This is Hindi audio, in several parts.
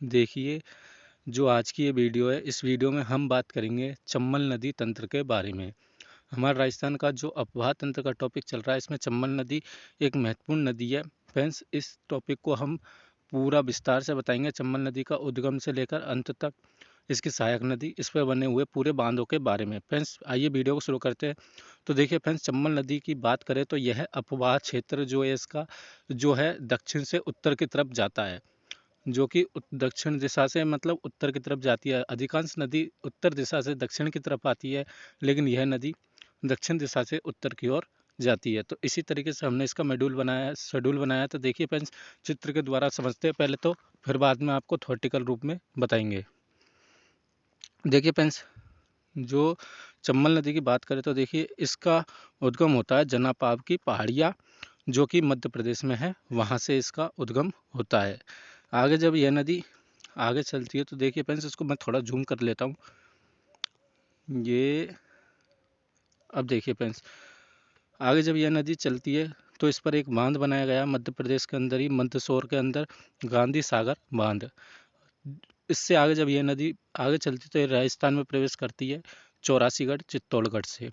देखिए, जो आज की ये वीडियो है, इस वीडियो में हम बात करेंगे चंबल नदी तंत्र के बारे में। हमारा राजस्थान का जो अपवाह तंत्र का टॉपिक चल रहा है, इसमें चंबल नदी एक महत्वपूर्ण नदी है। फ्रेंड्स, इस टॉपिक को हम पूरा विस्तार से बताएंगे। चंबल नदी का उद्गम से लेकर अंत तक, इसकी सहायक नदी, इस पर बने हुए पूरे बांधों के बारे में। फ्रेंड्स, आइए वीडियो को शुरू करते हैं। तो देखिए फ्रेंड्स, चंबल नदी की बात करें तो यह अपवाह क्षेत्र जो है इसका जो है दक्षिण से उत्तर की तरफ जाता है, जो कि दक्षिण दिशा से मतलब उत्तर की तरफ जाती है। अधिकांश नदी उत्तर दिशा से दक्षिण की तरफ आती है, लेकिन यह नदी दक्षिण दिशा से उत्तर की ओर जाती है। तो इसी तरीके से हमने इसका शेड्यूल बनाया। तो देखिए फ्रेंड्स, चित्र के द्वारा समझते हैं पहले तो, फिर बाद में आपको थ्योरेटिकल रूप में बताएंगे। देखिए फ्रेंड्स, जो चंबल नदी की बात करें तो देखिए इसका उद्गम होता है जनापाव की पहाड़ियाँ, जो कि मध्य प्रदेश में है, वहाँ से इसका उद्गम होता है। आगे जब यह नदी आगे चलती है तो देखिए फ्रेंड्स, इसको मैं थोड़ा जूम कर लेता हूँ। ये अब देखिए फ्रेंड्स, आगे जब यह नदी चलती है तो इस पर एक बांध बनाया गया मध्य प्रदेश के अंदर ही, मंदसौर के अंदर, गांधी सागर बांध। इससे आगे जब यह नदी आगे चलती तो ये राजस्थान में प्रवेश करती है चौरासीगढ़ चित्तौड़गढ़ से।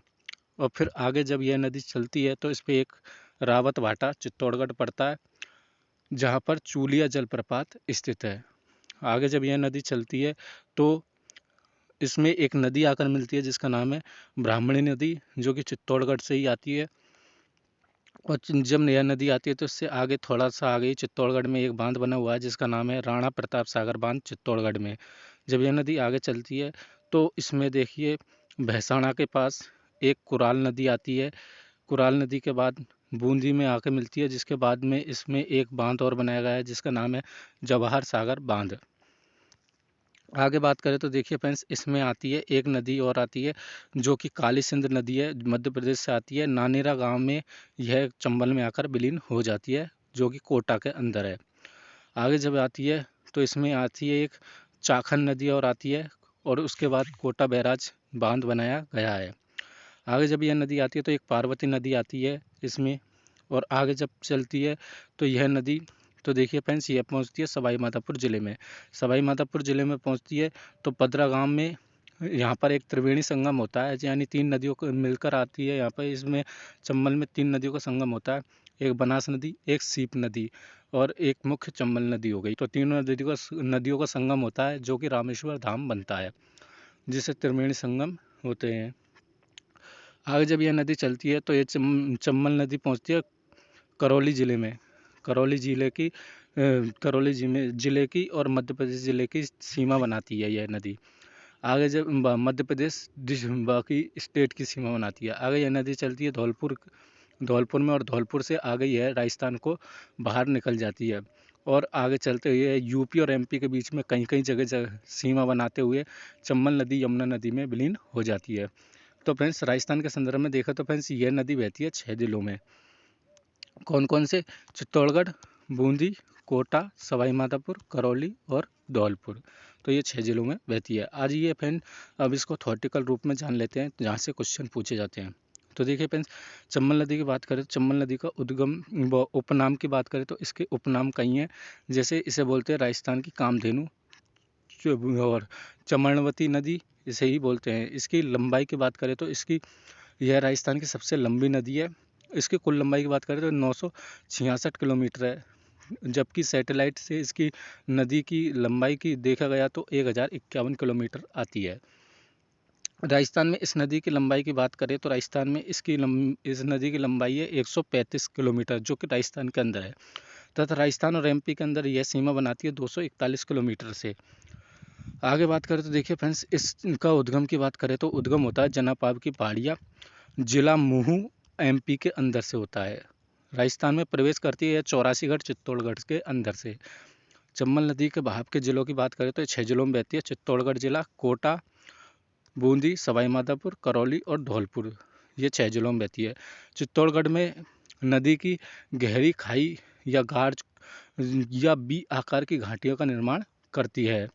और फिर आगे जब यह नदी चलती है तो इस पर एक रावत भाटा चित्तौड़गढ़ पड़ता है, जहाँ पर चूलिया जलप्रपात स्थित है। आगे जब यह नदी चलती है तो इसमें एक नदी आकर मिलती है जिसका नाम है ब्राह्मणी नदी, जो कि चित्तौड़गढ़ से ही आती है। और जब यह नदी आती है तो इससे आगे थोड़ा सा आगे ही चित्तौड़गढ़ में एक बांध बना हुआ है जिसका नाम है राणा प्रताप सागर बांध चित्तौड़गढ़ में। जब यह नदी आगे चलती है तो इसमें देखिए भैंसाना के पास एक कुराल नदी आती है। कुराल नदी के बाद बूंदी में आके मिलती है, जिसके बाद में इसमें एक बांध और बनाया गया है जिसका नाम है जवाहर सागर बांध। आगे बात करें तो देखिए फ्रेंड्स, इसमें आती है एक नदी और आती है जो कि काली सिंध नदी है, मध्य प्रदेश से आती है। नानेरा गांव में यह चंबल में आकर विलीन हो जाती है, जो कि कोटा के अंदर है। आगे जब आती है तो इसमें आती है एक चाखन नदी और आती है, और उसके बाद कोटा बैराज बांध बनाया गया है। आगे जब यह नदी आती है तो एक पार्वती नदी आती है इसमें। और आगे जब चलती है तो यह नदी, तो देखिए फ्रेंड्स, ये पहुंचती है सवाई माधोपुर ज़िले में। सवाई माधोपुर ज़िले में पहुंचती है तो पदरा गांव में यहाँ पर एक त्रिवेणी संगम होता है, यानी तीन नदियों को मिलकर आती है यहाँ पर। इसमें चंबल में तीन नदियों का संगम होता है, एक बनास नदी, एक सीप नदी और एक मुख्य चंबल नदी हो गई। तो तीनों नदियों का संगम होता है, जो कि रामेश्वर धाम बनता है, जिसे त्रिवेणी संगम होते हैं। आगे जब यह नदी चलती है तो ये चंबल नदी पहुँचती है करौली ज़िले में। करौली ज़िले की ज़िले की और मध्य प्रदेश ज़िले की सीमा बनाती है यह नदी। आगे जब मध्य प्रदेश बाकी स्टेट की सीमा बनाती है। आगे यह नदी चलती है धौलपुर में, और धौलपुर से आगे यह राजस्थान को बाहर निकल जाती है। और आगे चलते हुए यूपी और एमपी के बीच में कहीं कहीं जगह जगह सीमा बनाते हुए चंबल नदी यमुना नदी में विलीन हो जाती है। तो फ्रेंड्स, राजस्थान के संदर्भ में देखा तो फ्रेंड्स, यह नदी बहती है 6 जिलों में। कौन कौन से? चित्तौड़गढ़, बूंदी, कोटा, सवाई माधोपुर, करौली और धौलपुर। तो ये 6 जिलों में बहती है। आज ये फ्रेंड, अब इसको थ्योरेटिकल रूप में जान लेते हैं, जहाँ से क्वेश्चन पूछे जाते हैं। तो देखिए फ्रेंड्स, चंबल नदी की बात करें तो चंबल नदी का उद्गम उपनाम की बात करें तो इसके उपनाम कई हैं। जैसे इसे बोलते हैं राजस्थान की कामधेनु, और चमनवती नदी इसे ही बोलते हैं। इसकी लंबाई की बात करें तो यह राजस्थान की सबसे लंबी नदी है। इसकी कुल लंबाई की बात करें तो 966 किलोमीटर है, जबकि सैटेलाइट से इसकी नदी की लंबाई की देखा गया तो 1051 किलोमीटर आती है। राजस्थान में इस नदी की लंबाई की बात करें तो राजस्थान में इस नदी की लंबाई है 135 किलोमीटर, जो कि राजस्थान के अंदर है, तथा राजस्थान और एमपी के अंदर यह सीमा बनाती है 241 किलोमीटर से। आगे बात करें तो देखिए फ्रेंड्स, इसका उद्गम की बात करें तो उद्गम होता है जनापाव की पहाड़ियाँ, जिला महू, एमपी के अंदर से होता है। राजस्थान में प्रवेश करती है चौरासीगढ़ चित्तौड़गढ़ के अंदर से। चंबल नदी के बहाव के जिलों की बात करें तो 6 जिलों में बहती है। चित्तौड़गढ़ जिला, कोटा, बूंदी, सवाई माधोपुर, करौली और धौलपुर, ये 6 जिलों में बहती है। चित्तौड़गढ़ में नदी की गहरी खाई या गाढ़ या बी आकार की घाटियों का निर्माण करती है।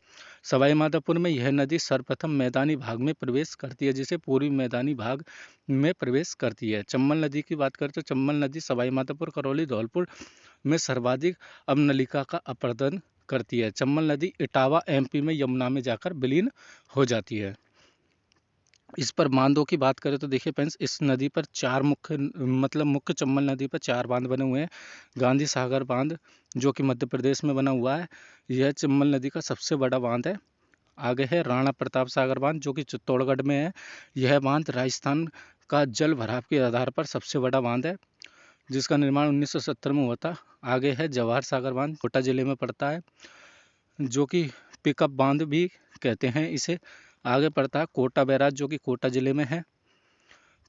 सवाई माधोपुर में यह नदी सर्वप्रथम मैदानी भाग में प्रवेश करती है, जिसे पूर्वी मैदानी भाग में प्रवेश करती है। चंबल नदी की बात करें तो चंबल नदी सवाई माधोपुर, करौली, धौलपुर में सर्वाधिक अवनलिका का अपर्दन करती है। चंबल नदी इटावा एमपी में यमुना में जाकर विलीन हो जाती है। इस पर बांधों की बात करें तो देखिए फ्रेंड्स, इस नदी पर चार मुख्य चंबल नदी पर चार बांध बने हुए हैं। गांधी सागर बांध जो कि मध्य प्रदेश में बना हुआ है, यह चंबल नदी का सबसे बड़ा बांध है। आगे है राणा प्रताप सागर बांध जो कि चित्तौड़गढ़ में है। यह बांध राजस्थान का जल भराव के आधार पर सबसे बड़ा बांध है, जिसका निर्माण 1970 में हुआ था। आगे है जवाहर सागर बांध, कोटा जिले में पड़ता है, जो कि पिकअप बांध भी कहते हैं इसे। आगे पड़ता है कोटा बैराज जो कि कोटा जिले में है।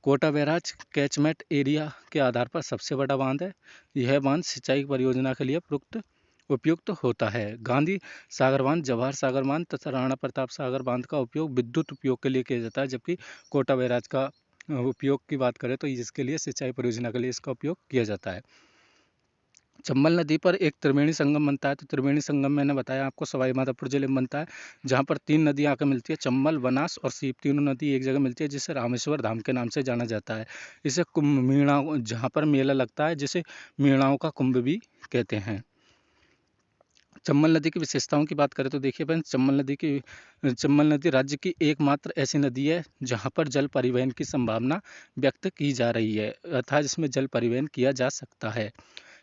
कोटा बैराज कैचमेंट एरिया के आधार पर सबसे बड़ा बांध है। यह बांध सिंचाई परियोजना के लिए उपयुक्त होता है। गांधी सागर बांध, जवाहर सागर बांध तथा राणा प्रताप सागर बांध का उपयोग विद्युत उपयोग के लिए किया जाता है, जबकि कोटा बैराज का उपयोग की बात करें तो इसके लिए सिंचाई परियोजना के लिए इसका उपयोग किया जाता है। चंबल नदी पर एक त्रिवेणी संगम बनता है। तो त्रिवेणी संगम मैंने बताया आपको सवाई माधोपुर जिले में बनता है, जहाँ पर तीन नदियाँ आकर मिलती है, चंबल, बनास और सीप। तीनों नदी एक जगह मिलती है, जिसे रामेश्वर धाम के नाम से जाना जाता है। इसे कुंभ मीणा, जहाँ पर मेला लगता है, जिसे मीणाओं का कुंभ भी कहते हैं। चंबल नदी की विशेषताओं की बात करें तो देखिए फ्रेंड्स, चंबल नदी राज्य की एकमात्र ऐसी नदी है जहाँ पर जल परिवहन की संभावना व्यक्त की जा रही है, अर्थात जिसमें जल परिवहन किया जा सकता है।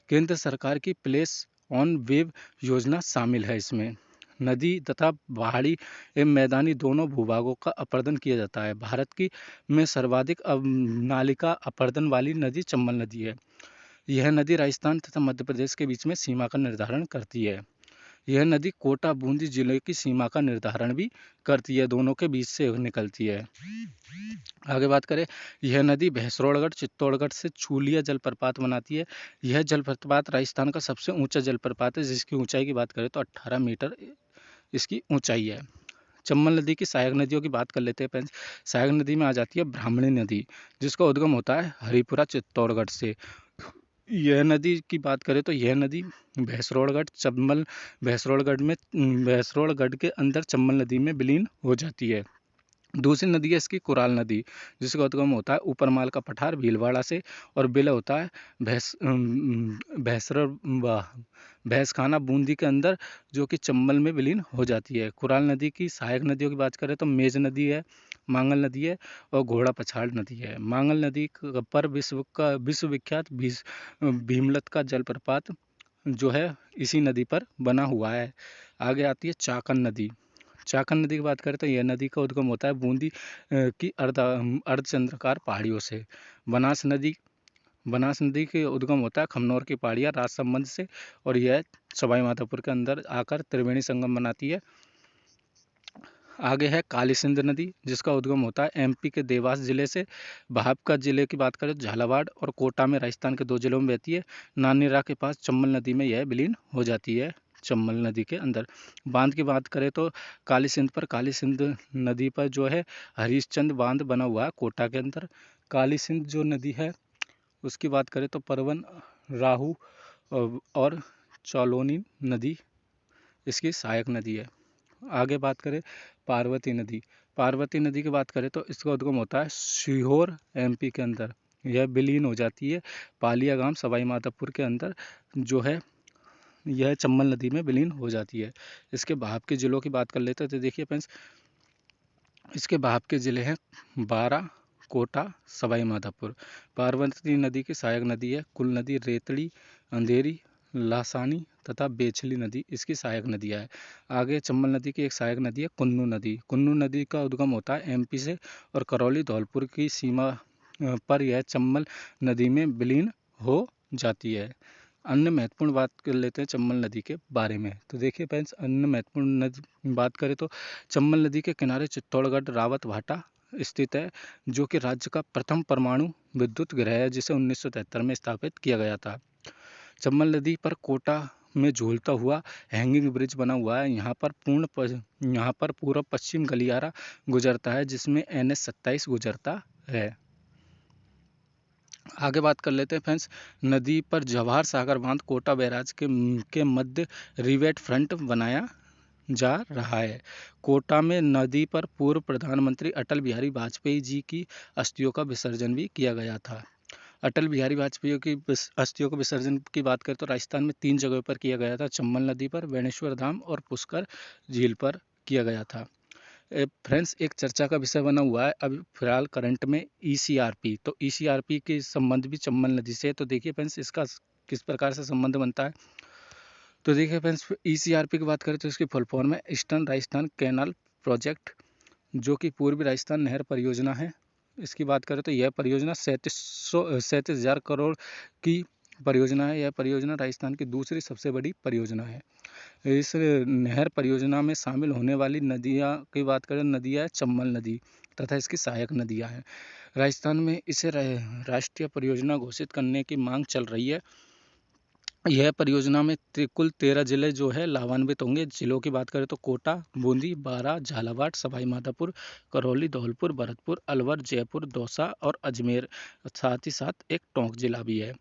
केंद्र सरकार की प्लेस ऑन वेव योजना शामिल है इसमें। नदी तथा पहाड़ी एवं मैदानी दोनों भूभागों का अपर्दन किया जाता है। भारत की में सर्वाधिक नालिका अपर्दन वाली नदी चंबल नदी है। यह नदी राजस्थान तथा मध्य प्रदेश के बीच में सीमा का निर्धारण करती है। यह नदी कोटा बूंदी जिले की सीमा का निर्धारण भी करती है, दोनों के बीच से निकलती है। आगे बात करें, यह नदी भैंसरोड़गढ़ चित्तौड़गढ़ से चूलिया जलप्रपात बनाती है। यह जलप्रपात राजस्थान का सबसे ऊंचा जलप्रपात है, जिसकी ऊंचाई की बात करें तो 18 मीटर इसकी ऊंचाई है। चंबल नदी की सहायक नदियों की बात कर लेते हैं फ्रेंड्स। सहायक नदी में आ जाती है ब्राह्मणी नदी, जिसका उद्गम होता है हरिपुरा चित्तौड़गढ़ से। यह नदी की बात करें तो यह नदी भैंसरोड़गढ़ के अंदर चंबल नदी में विलीन हो जाती है। दूसरी नदी है इसकी कुराल नदी, जिसका उद्गम होता है ऊपरमाल का पठार भीलवाड़ा से और विलय होता है भैंसखाना बूंदी के अंदर, जो कि चंबल में विलीन हो जाती है। कुराल नदी की सहायक नदियों की बात करें तो मेज नदी है, मांगल नदी है और घोड़ा पछाड़ नदी है। मांगल नदी पर विश्वविख्यात भीमलत का जलप्रपात जो है इसी नदी पर बना हुआ है। आगे आती है चाकन नदी। चाकन नदी की बात करें तो यह नदी का उद्गम होता है बूंदी की अर्धचंद्राकार पहाड़ियों से। बनास नदी के उद्गम होता है खमनौर की पहाड़ियाँ राजसमंद से, और यह सवाई माधोपुर के अंदर आकर त्रिवेणी संगम बनाती है। आगे है काली सिंध नदी, जिसका उद्गम होता है एमपी के देवास जिले से। भापका जिले की बात करें तो झालावाड़ और कोटा में राजस्थान के 2 जिलों में बहती है। नानीरा के पास चंबल नदी में यह विलीन हो जाती है चंबल नदी के अंदर। बांध की बात करें तो काली सिंध नदी पर जो है हरीशचंद बांध बना हुआ है कोटा के अंदर। काली सिंध जो नदी है उसकी बात करें तो परवन, राहू और चौलोनी नदी इसकी सहायक नदी है। आगे बात करें पार्वती नदी की बात करें तो इसका उद्गम होता है सीहोर एमपी के अंदर। यह विलीन हो जाती है पालिया गांव सवाई माधोपुर के अंदर, जो है यह चंबल नदी में विलीन हो जाती है। इसके बहाव के जिलों की बात कर लेते हैं तो देखिए फ्रेंड्स, इसके बहाव के ज़िले हैं बारा, कोटा, सवाई माधोपुर। पार्वती नदी की सहायक नदी है कुल नदी, रेतड़ी, अंधेरी, लासानी तथा बेछली नदी इसकी सहायक नदियाँ है। आगे चंबल नदी की एक सहायक नदी है कुन्नू नदी का उद्गम होता है एमपी से और करौली धौलपुर की सीमा पर यह चंबल नदी में विलीन हो जाती है। अन्य महत्वपूर्ण बात कर लेते हैं चंबल नदी के बारे में। तो देखिए फ्रेंड्स, अन्य महत्वपूर्ण नदी बात करें तो चंबल नदी के किनारे चित्तौड़गढ़ रावत भाटा स्थित है, जो कि राज्य का प्रथम परमाणु विद्युत गृह है, जिसे 1973 में स्थापित किया गया था। चंबल नदी पर कोटा में झूलता हुआ हैंगिंग ब्रिज बना हुआ है। यहाँ पर पूर्व पश्चिम गलियारा गुजरता है, जिसमें NH-27 गुजरता है। आगे बात कर लेते हैं फ्रेंड्स, नदी पर जवाहर सागर बांध कोटा बैराज के मध्य रिवेट फ्रंट बनाया जा रहा है। कोटा में नदी पर पूर्व प्रधानमंत्री अटल बिहारी वाजपेयी जी की अस्थियों का विसर्जन भी किया गया था। अटल बिहारी वाजपेयी की अस्थियों के विसर्जन की बात करें तो राजस्थान में 3 जगहों पर किया गया था, चंबल नदी पर, बेणेश्वर धाम और पुष्कर झील पर किया गया था। फ्रेंड्स, एक चर्चा का विषय बना हुआ है अभी फिलहाल करंट में ईसीआरपी। तो ईसीआरपी के संबंध भी चंबल नदी से है। तो देखिए फ्रेंड्स, इसका किस प्रकार से संबंध बनता है। तो देखिए फ्रेंड्स, ईसीआरपी की बात करें तो इसकी फुल फॉर्म है ईस्टर्न राजस्थान कैनाल प्रोजेक्ट, जो कि पूर्वी राजस्थान नहर परियोजना है। इसकी बात करें तो यह परियोजना 37,000 करोड़ की परियोजना है। यह परियोजना राजस्थान की दूसरी सबसे बड़ी परियोजना है। इस नहर परियोजना में शामिल होने वाली नदियाँ की बात करें, नदियाँ है चंबल नदी तथा इसकी सहायक नदियाँ हैं। राजस्थान में इसे राष्ट्रीय परियोजना घोषित करने की मांग चल रही है। यह परियोजना में कुल 13 जिले जो है लाभान्वित होंगे। जिलों की बात करें तो कोटा, बूंदी, बारां, झालावाड़, सवाई माधोपुर, करौली, धौलपुर, भरतपुर, अलवर, जयपुर, दौसा और अजमेर, साथ ही साथ एक टोंक जिला भी है।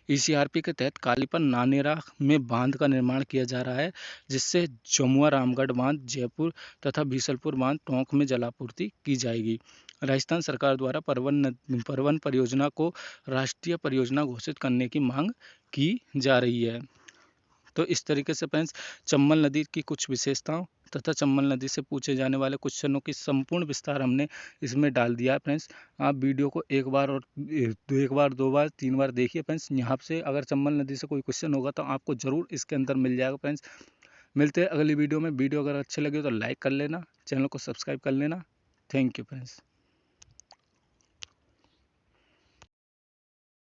ईसीआरपी के तहत कालीपन नानेरा में बांध का निर्माण किया जा रहा है, जिससे जमुआ रामगढ़ बांध, जयपुर तथा बीसलपुर बांध, टोंक में जलापूर्ति की जाएगी। राजस्थान सरकार द्वारा परवन परियोजना को राष्ट्रीय परियोजना घोषित करने की मांग की जा रही है। तो इस तरीके से फ्रेंड्स, चंबल नदी की कुछ विशेषताओं तथा चंबल नदी से पूछे जाने वाले क्वेश्चनों की संपूर्ण विस्तार हमने इसमें डाल दिया है फ्रेंड्स। आप वीडियो को एक बार और एक बार, दो बार, तीन बार देखिए फ्रेंड्स। यहाँ से अगर चंबल नदी से कोई क्वेश्चन होगा तो आपको ज़रूर इसके अंदर मिल जाएगा फ्रेंड्स। मिलते हैं अगली वीडियो में। वीडियो अगर अच्छे लगे तो लाइक कर लेना, चैनल को सब्सक्राइब कर लेना। Thank you friends.